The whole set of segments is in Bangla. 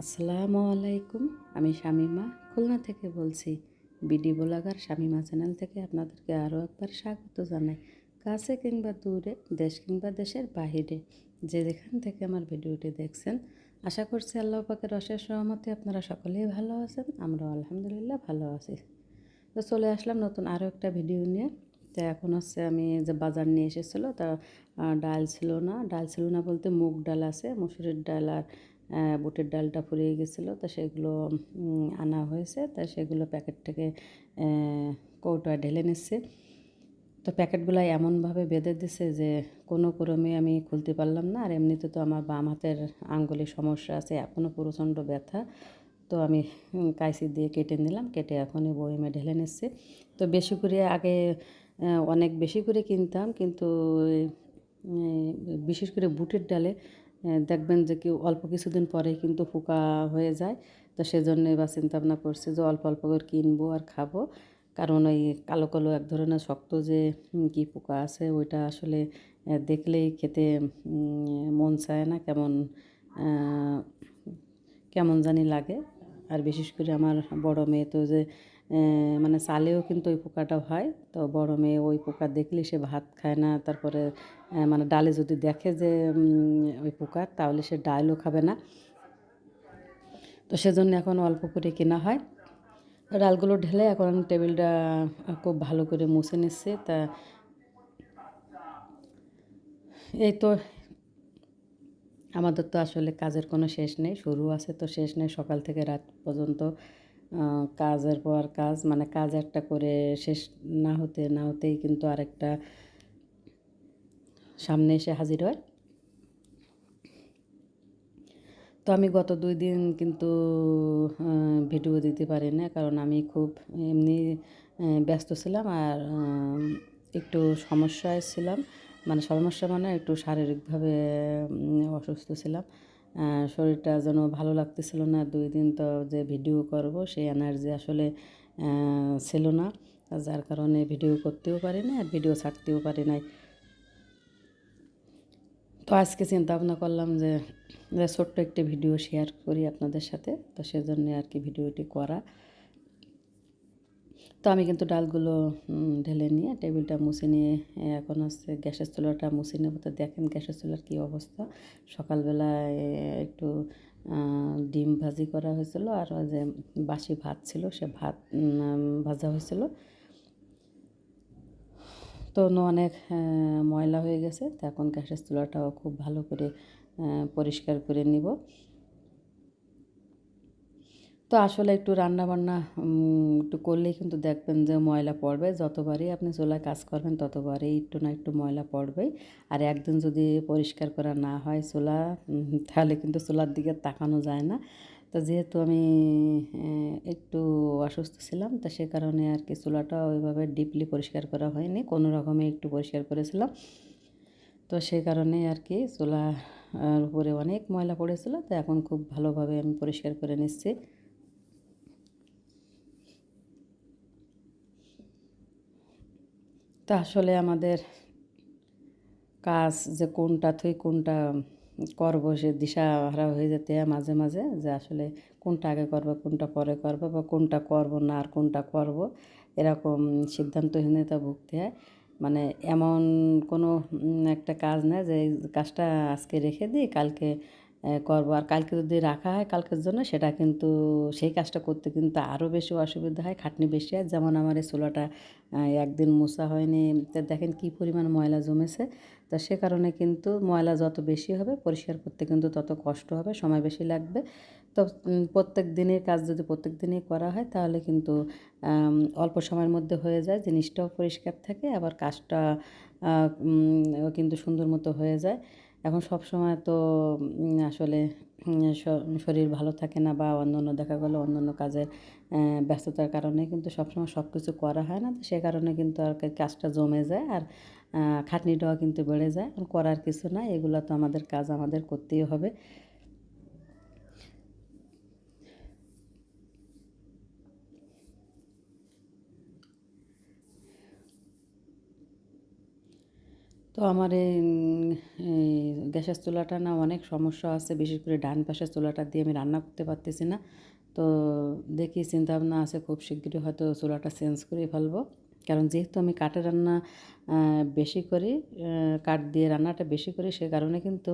আসসালামু আলাইকুম। আমি শামীমা খুলনা থেকে বলছি। বিডি ব্লগার শামীমা চ্যানেল থেকে আপনাদেরকে আরও একবার স্বাগত জানাই। কাছে কিংবা দূরে, দেশ কিংবা দেশের বাহিরে, যে যেখান থেকে আমার ভিডিওটি দেখছেন, আশা করছি আল্লাহ পাকের অশেষ রহমতে আপনারা সকলেই ভালো আছেন। আমরাও আলহামদুলিল্লাহ ভালো আছি। তো চলে আসলাম নতুন আরও একটা ভিডিও নিয়ে। তো এখন হচ্ছে আমি যে বাজার নিয়ে এসেছিলো তা ডাল ছিল না বলতে মুগ ডাল আছে, মসুরের ডাল আর বুটের ডালটা ফুরিয়ে গেছিলো, তো সেগুলো আনা হয়েছে। তা সেগুলো প্যাকেট থেকে কৌটোয় ঢেলে নিচ্ছে। তো প্যাকেটগুলো এমনভাবে বেঁধে দিছে যে কোনো ক্রমে আমি খুলতে পারলাম না। আর এমনিতে তো আমার বাম হাতের আঙ্গুলে সমস্যা আছে, এখনও প্রচণ্ড ব্যথা। তো আমি কাঁচি দিয়ে কেটে নিলাম, কেটে এখন বয়মে ঢেলে নিচ্ছি। তো বেশি করে আগে অনেক বেশি করে কিনতাম, কিন্তু বিশেষ করে বুটের ডালে দেখবেন যে কেউ অল্প কিছুদিন পরেই কিন্তু পোকা হয়ে যায়। তো সেজন্য এবার চিন্তা ভাবনা করছি যে অল্প অল্প করে কিনবো আর খাবো। কারণ ওই কালো কালো এক ধরনের শক্ত যে কী পোকা আছে, ওইটা আসলে দেখলেই খেতে মন চায় না, কেমন কেমন জানি লাগে। আর বিশেষ করে আমার বড় মেয়ে তো যে মানে চালেও কিন্তু ওই পোকাটা হয়। তো বড় মেয়ে ওই পোকা দেখলে সে ভাত খায় না। তারপরে মানে ডালে যদি দেখে যে ওই পোকা, তাহলে সে ডালও খাবে না। তো সেজন্য এখন অল্প করে কেনা হয়। ডালগুলো ঢেলে এখন আমি টেবিলটা খুব ভালো করে মুছে নিচ্ছি। তা এই তো আমাদের তো আসলে কাজের কোনো শেষ নেই, শুরু আছে তো শেষ নেই। সকাল থেকে রাত পর্যন্ত কাজের পর কাজ, মানে কাজ একটা করে শেষ না হতেই কিন্তু আরেকটা সামনে এসে হাজির হয়। তো আমি গত 2 দিন কিন্তু ভিডিও দিতে পারি না, কারণ আমি খুব এমনি ব্যস্ত ছিলাম। আর একটু সমস্যায় ছিলাম, মানে সমস্যা মানে একটু শারীরিকভাবে অসুস্থ ছিলাম। শরীরটা যেন ভালো লাগতেছিল না। 2 দিন তো যে ভিডিও করব সেই এনার্জি আসলে ছিল না, যার কারণে ভিডিও করতেও পারি না আর ভিডিও ছাড়তেও পারি নাই। তো আজকে চিন্তা ভাবনা করলাম যে ছোট্ট একটি ভিডিও শেয়ার করি আপনাদের সাথে। তো সেজন্য আর কি ভিডিওটি করা। তো আমি কিন্তু ডালগুলো ঢেলে নিয়ে টেবিলটা মুছে নিয়ে এখন হচ্ছে গ্যাসের চুলাটা মুছে নেব। তো দেখেন গ্যাসের চুলার কী অবস্থা। সকালবেলায় একটু ডিম ভাজি করা হয়েছিল, আর ওই যে বাসি ভাত ছিল, সে ভাত ভাজা হয়েছিল। তো অনেক ময়লা হয়ে গেছে। তো এখন গ্যাসের চুলাটাও খুব ভালো করে পরিষ্কার করে নিব। তো আসলে একটু রান্নাবান্না একটু করলেই কিন্তু দেখবেন যে ময়লা পড়বে। যতবারই আপনি চুলায় কাজ করবেন ততবারই একটু না একটু ময়লা পড়বেই। আর একদিন যদি পরিষ্কার করা না হয় চুলা, তাহলে কিন্তু চুলার দিকে তাকানো যায় না। তো যেহেতু আমি একটু অসুস্থ ছিলাম, তো সে কারণে আর কি চুলাটা ওইভাবে ডিপলি পরিষ্কার করা হয়নি, কোনো রকমে একটু পরিষ্কার করেছিলাম। তো সেই কারণে আর কি চুলার উপরে অনেক ময়লা পড়েছিল। তো এখন খুব ভালোভাবে আমি পরিষ্কার করে নিচ্ছি। তা আসলে আমাদের কাজ যে কোনটা থেকে কোনটা করবো সে দিশাহারা হয়ে যেতে হয় মাঝে মাঝে, যে আসলে কোনটা আগে করবো কোনটা পরে করবো, বা কোনটা করবো না আর কোনটা করব, এরকম সিদ্ধান্তহীনতা ভুগতে হয়। মানে এমন কোনো একটা কাজ না যে এই কাজটা আজকে রেখে দিই কালকে করবো। আর কালকে যদি রাখা হয় কালকের জন্য, সেটা কিন্তু সেই কাজটা করতে কিন্তু আরও বেশি অসুবিধা হয়, খাটনি বেশি হয়। যেমন আমার এই চুলাটা একদিন মোছা হয়নি, তো দেখেন কী পরিমাণ ময়লা জমেছে। তো সে কারণে কিন্তু ময়লা যত বেশি হবে পরিষ্কার করতে কিন্তু তত কষ্ট হবে, সময় বেশি লাগবে। তো প্রত্যেক দিনের কাজ যদি প্রত্যেক দিনই করা হয় তাহলে কিন্তু অল্প সময়ের মধ্যে হয়ে যায়, জিনিসটাও পরিষ্কার থাকে, আবার কাজটা কিন্তু সুন্দর মতো হয়ে যায়। এখন সব সময় তো আসলে শরীর ভালো থাকে না, বা অন্য দেখা গেলো অন্য কাজের ব্যস্ততার কারণে কিন্তু সবসময় সব কিছু করা হয় না। তো সে কারণে কিন্তু আর কি কাজটা জমে যায়, আর খাটনিটাও কিন্তু বেড়ে যায়। করার কিছু না, এগুলো তো আমাদের কাজ, আমাদের করতেই হবে। তো আমার এই গ্যাসের চুলাটা না অনেক সমস্যা আছে, বিশেষ করে ডান পাশের চুলাটা দিয়ে আমি রান্না করতে পারতেছি না। তো দেখি চিন্তাভাবনা আছে খুব শিগগিরই হয়তো চুলাটা চেঞ্জ করে ফেলবো। কারণ যেহেতু আমি কাঠে রান্না বেশি করি, কাঠ দিয়ে রান্নাটা বেশি করি, সে কারণে কিন্তু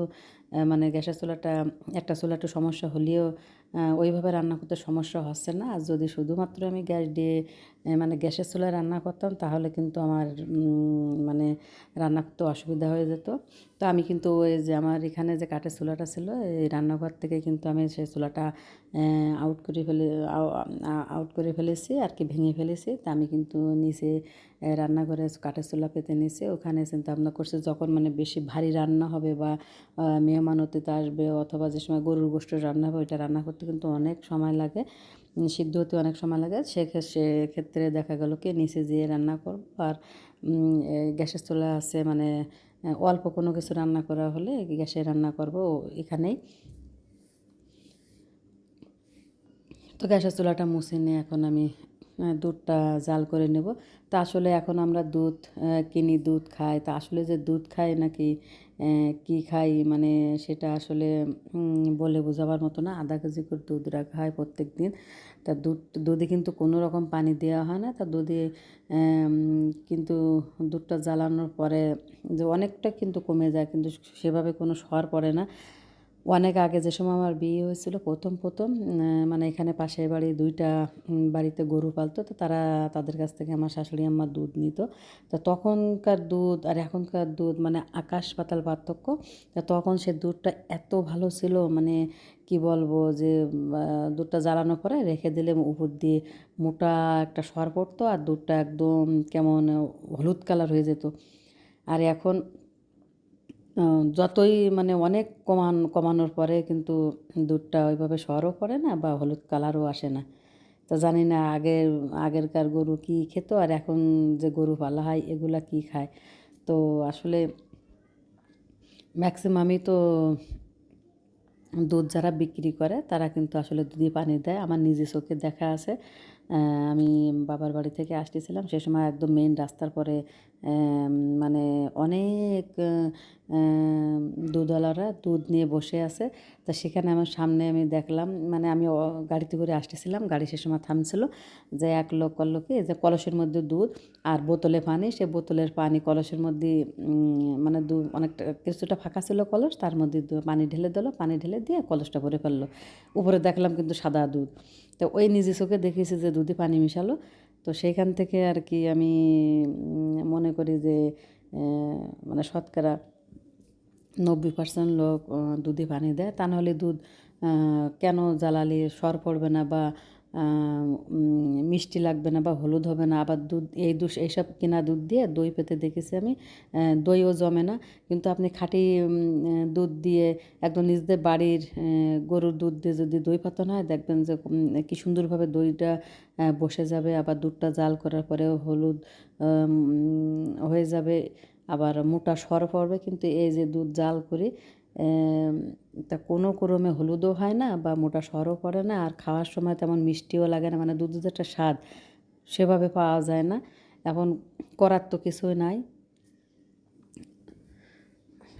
মানে গ্যাসের চুলাটা, একটা চুলা একটু সমস্যা হলেও ওইভাবে রান্না করতে সমস্যা হচ্ছে না। আর যদি শুধুমাত্র আমি গ্যাস দিয়ে মানে গ্যাসের চুলায় রান্না করতাম, তাহলে কিন্তু আমার মানে রান্না করতে অসুবিধা হয়ে যেত। তো আমি কিন্তু ওই যে আমার এখানে যে কাঠের চুলাটা ছিল, এই রান্নাঘর থেকে কিন্তু আমি সেই চুলাটা আউট করে ফেলেছি আর কি, ভেঙে ফেলেছি। তা আমি কিন্তু নিচে রান্নাঘরে কাঠের চুলা পেতে নিয়েছি। ওখানে চিন্তা ভাবনা করছি যখন মানে বেশি ভারী রান্না হবে বা মেহমান অতিথি আসবে, অথবা যে সময় গরুর গোশত রান্না হবে, ওইটা রান্না করতে কিন্তু অনেক সময় লাগে, সিদ্ধ হতে অনেক সময় লাগে। সেক্ষেত্রে দেখা গেল কি নিচে যেয়ে রান্না করব। আর গ্যাসের চুলা আছে মানে অল্প কোনো কিছু রান্না করা হলে গ্যাসে রান্না করব এখানেই। তো গ্যাসের চুলাটা মুছে নিয়ে এখন আমি দুধটা জাল করে নেব। তা আসলে এখন আমরা দুধ কিনি, দুধ খাই। তা আসলে যে দুধ খাই নাকি কি খাই, মানে সেটা আসলে বলে বোঝাবার মতো না। আধা কেজি করে দুধ রাখা হয় প্রত্যেক দিন। তা দুধে কিন্তু কোনো রকম পানি দেওয়া হয় না। তা দুধে কিন্তু দুধটা জ্বালানোর পরে যে অনেকটা কিন্তু কমে যায়, কিন্তু সেভাবে কোনো সর পড়ে না। অনেক আগে যে সময় আমার বিয়ে হয়েছিল প্রথম মানে এখানে পাশের বাড়ি দুইটা বাড়িতে গরু পালতো। তো তাদের কাছ থেকে আমার শাশুড়ি আম্মা দুধ নিত। তো তখনকার দুধ আর এখনকার দুধ মানে আকাশ পাতাল পার্থক্য। তা তখন সে দুধটা এত ভালো ছিল, মানে কি বলবো যে দুধটা জ্বালানোর পরে রেখে দিলে উপর দিয়ে মোটা একটা সর পড়তো, আর দুধটা একদম কেমন হলুদ কালার হয়ে যেত। আর এখন যতই মানে অনেক কমানোর পরে কিন্তু দুধটা ওইভাবে সরও পড়ে না বা হলুদ কালারও আসে না। তো জানি না আগেরকার গরু কী খেত আর এখন যে গরু পালা হয় এগুলা কী খায়। তো আসলে ম্যাক্সিমামই তো দুধ যারা বিক্রি করে তারা কিন্তু আসলে দুধে পানি দেয়। আমার নিজে চোখে দেখা আছে। আমি বাবার বাড়ি থেকে আসতেছিলাম, সে সময় একদম মেইন রাস্তার পরে মানে অনেক দুধওয়ালারা দুধ নিয়ে বসে আছে। তা সেখানে আমার সামনে আমি দেখলাম, মানে আমি গাড়িতে করে আসতেছিলাম, গাড়ি সে সময় থামছিল, যে এক লোক করলো কি যে কলসের মধ্যে দুধ আর বোতলে পানি, সে বোতলের পানি কলসের মধ্যে মানে অনেকটা কিছুটা ফাঁকা ছিল কলস, তার মধ্যে পানি ঢেলে দিল, পানি ঢেলে দিয়ে কলসটা ভরে ফেললো। উপরে দেখলাম কিন্তু সাদা দুধ। তো ওই নিজে চোখে দেখেছি যে দুধে পানি মিশালো। তো সেইখান থেকে আর কি আমি মনে করি যে মানে শতকরা 90% লোক দুধে পানি দেয়। তা নাহলে দুধ কেন জ্বালালে সর পড়বে না বা মিষ্টি লাগবে না বা হলুদ হবে না। আবার দুধ এইসব কেনা দুধ দিয়ে দই পেতে দেখেছি আমি, দইও জমে না। কিন্তু আপনি খাঁটি দুধ দিয়ে একদম নিজেদের বাড়ির গরুর দুধ দিয়ে যদি দই পাতানো হয়, দেখবেন যে কী সুন্দরভাবে দইটা বসে যাবে। আবার দুধটা জাল করার পরেও হলুদ হয়ে যাবে, আবার মোটা সর পড়বে। কিন্তু এই যে দুধ জাল করি তা কোনো ক্রমে হলুদও হয় না বা মোটা সরও পড়ে না, আর খাওয়ার সময় তেমন মিষ্টিও লাগে না, মানে দুধের যে একটা স্বাদ সেভাবে পাওয়া যায় না। এখন করার তো কিছুই নাই,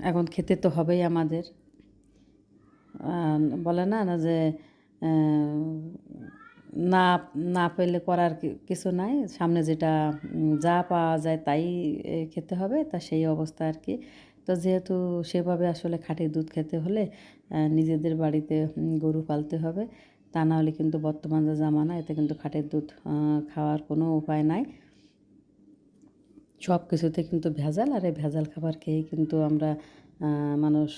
এখন খেতে তো হবেই আমাদের। বলে না না যে না না পেলে করার কিছু নাই, সামনে যেটা যা পাওয়া যায় তাই খেতে হবে। তা সেই অবস্থা আর কি। তো যেহেতু সেভাবে আসলে খাঁটি দুধ খেতে হলে নিজেদের বাড়িতে গরু পালতে হবে। তা না হলে কিন্তু বর্তমান যে জামানা, এতে কিন্তু খাঁটির দুধ খাওয়ার কোনো উপায় নাই। সব কিছুতে কিন্তু ভেজাল, আর এই ভেজাল খাবার খেয়েই কিন্তু আমরা মানুষ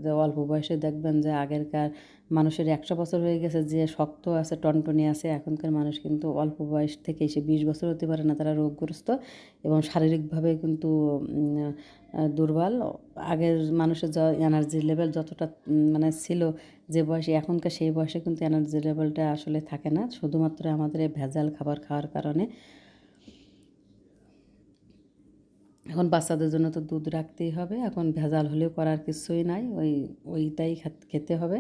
যে অল্প বয়সে দেখবেন যে আগেরকার মানুষের 100 বছর হয়ে গেছে যে শক্ত আছে, টনটনে আছে। এখনকার মানুষ কিন্তু অল্প বয়স থেকে সে 20 বছর হতে পারে না, তারা রোগগ্রস্ত এবং শারীরিকভাবে কিন্তু দুর্বল। আগের মানুষের এনার্জি লেভেল যতটা মানে ছিল যে বয়সে, এখনকার সেই বয়সে কিন্তু এনার্জি লেভেলটা আসলে থাকে না, শুধুমাত্র আমাদের এই ভেজাল খাবার খাওয়ার কারণে। এখন বাচ্চাদের জন্য তো দুধ রাখতেই হবে, এখন ভেজাল হলেও করার কিছুই নাই, ওইটাই খেতে হবে।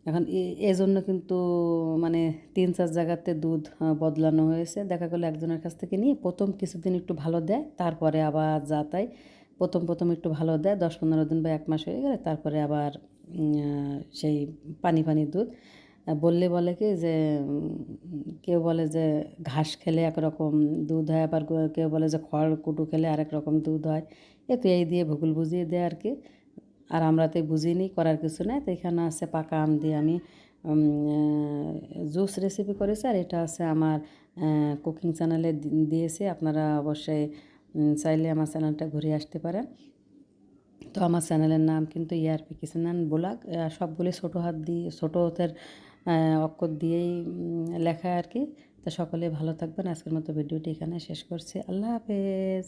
এখন এজন্য কিন্তু মানে ৩-৪ জায়গাতে দুধ বদলানো হয়েছে। দেখা গেলো একজনের কাছ থেকে নিয়ে ১ম কিছুদিন একটু ভালো দেয়, তারপরে আবার যা তাই। ১ম একটু ভালো দেয়, ১০-১৫ দিন বা ১ মাস হয়ে গেলে তারপরে আবার সেই পানি দুধ। বললে বলে কি যে কেউ বলে যে ঘাস খেলে একরকম দুধ হয়, আবার কেউ বলে যে খড়কুটো খেলে আরেক রকম দুধ হয়। তো এই দিয়ে ভুল বুঝিয়ে দেয় আর কি। আর আমরা তো বুঝিনি, করার কিছু নাই। তো এখানে আছে পাকা আম দিয়ে আমি জুস রেসিপি করেছি, আর এটা আছে আমার কুকিং চ্যানেলে দিয়েছি। আপনারা অবশ্যই চাইলে আমার চ্যানেলটা ঘুরে আসতে পারেন। তো আমার চ্যানেলের নাম কিন্তু ইয়ারপি কিচেন অ্যান্ড ব্লগ। সবগুলি ছোটো হাত দিয়ে, ছোটো হাতের অক্ষর দিয়েই লেখা আর কি। তো সকলে ভালো থাকবেন। আজকের মতো ভিডিওটি এখানে শেষ করছি। আল্লাহ হাফেজ।